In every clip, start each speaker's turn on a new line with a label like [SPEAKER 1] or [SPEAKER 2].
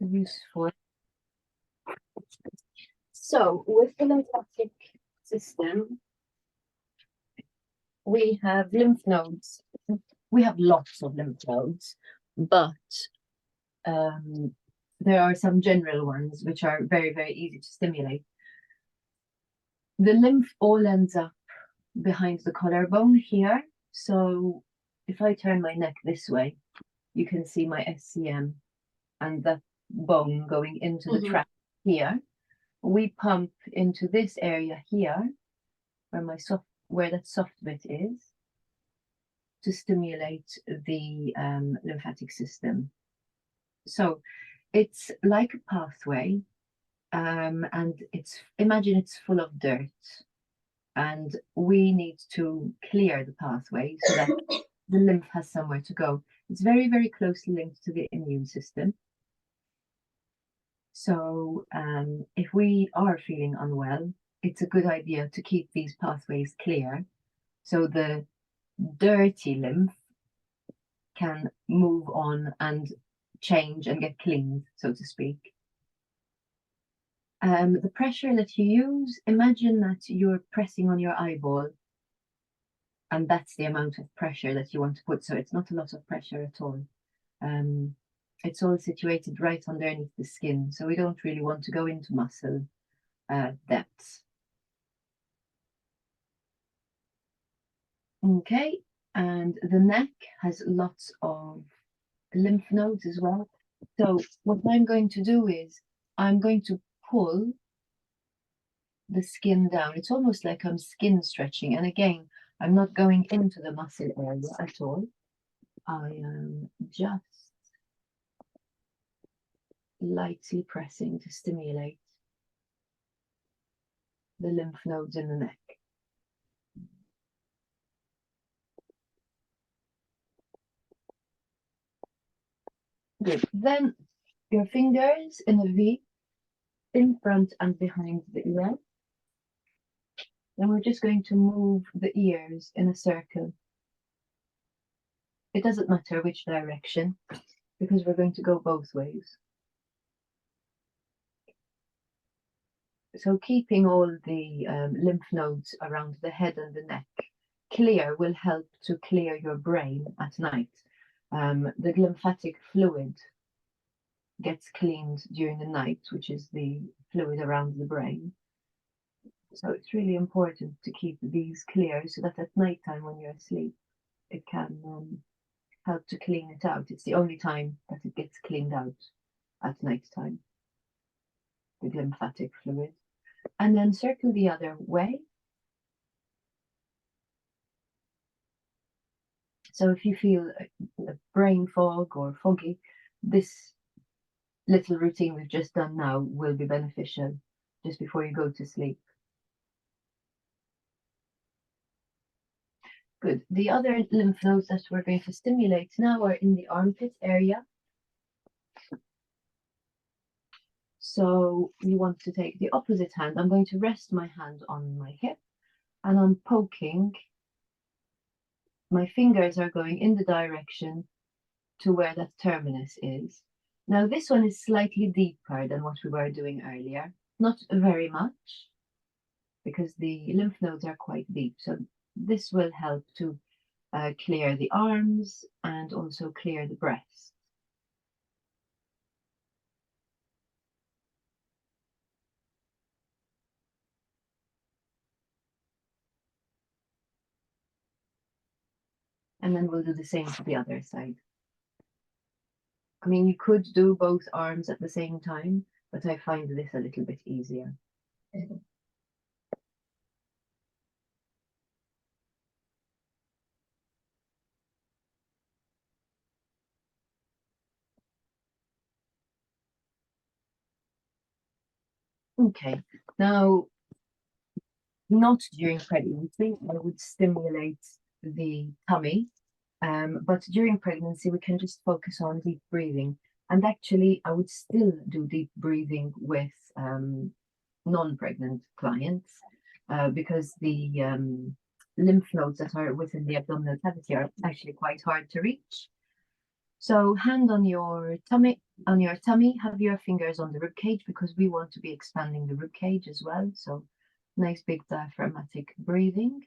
[SPEAKER 1] useful. So with the lymphatic system, we have lymph nodes. We have lots of lymph nodes, but there are some general ones which are very, very easy to stimulate. The lymph all ends up behind the collarbone here. So if I turn my neck this way, you can see my SCM and that bone going into the tract here. We pump into this area here, where that soft bit is, to stimulate the lymphatic system. So it's like a pathway, and imagine it's full of dirt, and we need to clear the pathway so that the lymph has somewhere to go. It's very, very closely linked to the immune system. So if we are feeling unwell, it's a good idea to keep these pathways clear so the dirty lymph can move on and change and get cleaned, so to speak. The pressure that you use, imagine that you're pressing on your eyeball, and that's the amount of pressure that you want to put. So it's not a lot of pressure at all. It's all situated right underneath the skin, so we don't really want to go into muscle depths. Okay, and the neck has lots of lymph nodes as well. So what I'm going to do is I'm going to pull the skin down. It's almost like I'm skin stretching. And again, I'm not going into the muscle area at all. I am just lightly pressing to stimulate the lymph nodes in the neck. Good. Then your fingers in a V in front and behind the ear. Then we're just going to move the ears in a circle. It doesn't matter which direction, because we're going to go both ways. So keeping all the lymph nodes around the head and the neck clear will help to clear your brain at night. The lymphatic fluid gets cleaned during the night, which is the fluid around the brain. So it's really important to keep these clear so that at nighttime when you're asleep, it can help to clean it out. It's the only time that it gets cleaned out at nighttime, the lymphatic fluid. And then circle the other way. So if you feel a brain fog or foggy, this little routine we've just done now will be beneficial just before you go to sleep. Good. The other lymph nodes that we're going to stimulate now are in the armpit area. So you want to take the opposite hand. I'm going to rest my hand on my hip and I'm poking. My fingers are going in the direction to where that terminus is. Now this one is slightly deeper than what we were doing earlier. Not very much, because the lymph nodes are quite deep. So this will help to clear the arms and also clear the breast. And then we'll do the same to the other side. I mean, you could do both arms at the same time, but I find this a little bit easier. Okay, now, not during pregnancy, I would stimulate the tummy, but during pregnancy, we can just focus on deep breathing. And actually, I would still do deep breathing with non-pregnant clients because the lymph nodes that are within the abdominal cavity are actually quite hard to reach. So hand on your tummy, have your fingers on the rib cage because we want to be expanding the rib cage as well. So nice big diaphragmatic breathing.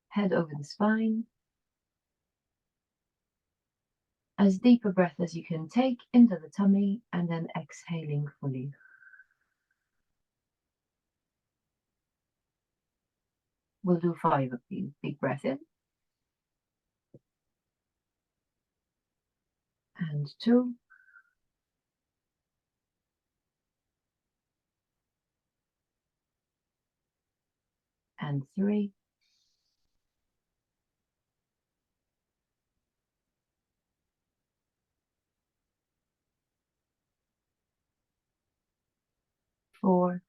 [SPEAKER 1] Head over the spine. As deep a breath as you can take into the tummy and then exhaling fully. We'll do 5 of these. Big breath in. And 2. And 3. 4.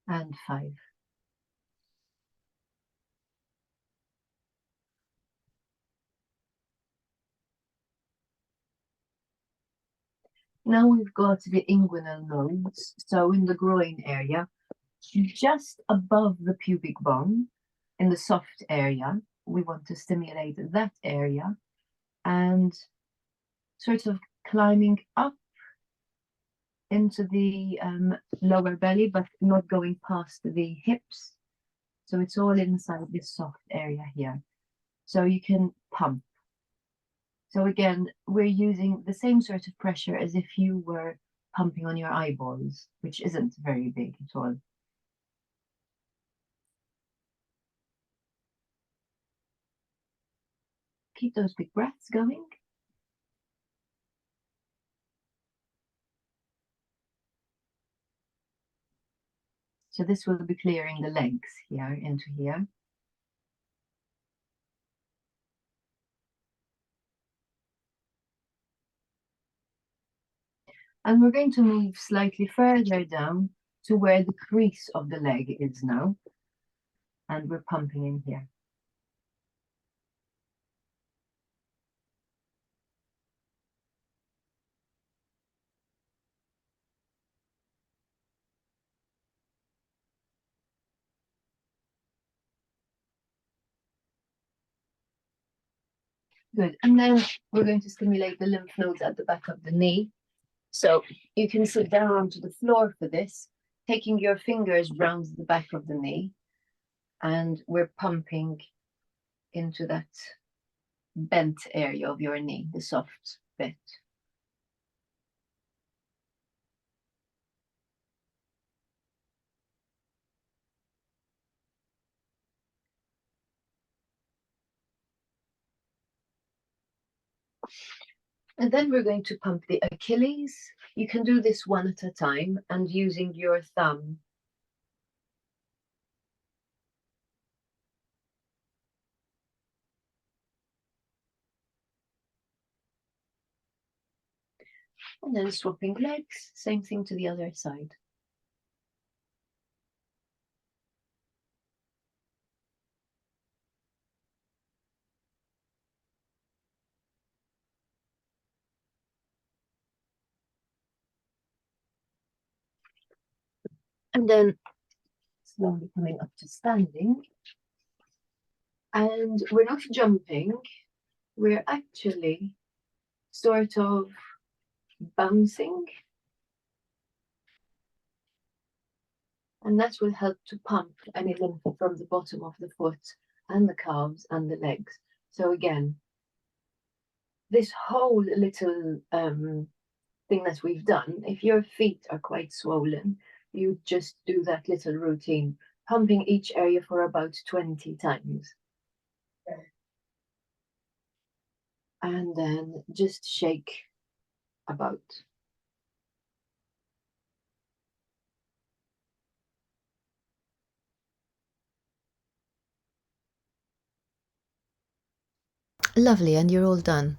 [SPEAKER 1] And 5. Now we've got the inguinal nodes, so in the groin area, just above the pubic bone, in the soft area, we want to stimulate that area and sort of climbing up into the lower belly, but not going past the hips. So it's all inside this soft area here. So you can pump. So again, we're using the same sort of pressure as if you were pumping on your eyeballs, which isn't very big at all. Keep those big breaths going. So this will be clearing the legs here into here. And we're going to move slightly further down to where the crease of the leg is now. And we're pumping in here. Good. And then we're going to stimulate the lymph nodes at the back of the knee. So you can sit down onto the floor for this, taking your fingers round the back of the knee. And we're pumping into that bent area of your knee, the soft bit. And then we're going to pump the Achilles. You can do this one at a time and using your thumb. And then swapping legs, same thing to the other side. And then slowly coming up to standing. And we're not jumping, we're actually sort of bouncing. And that will help to pump any lymph from the bottom of the foot and the calves and the legs. So again, this whole little thing that we've done, if your feet are quite swollen, you just do that little routine, pumping each area for about 20 times. And then just shake about. Lovely, and you're all done.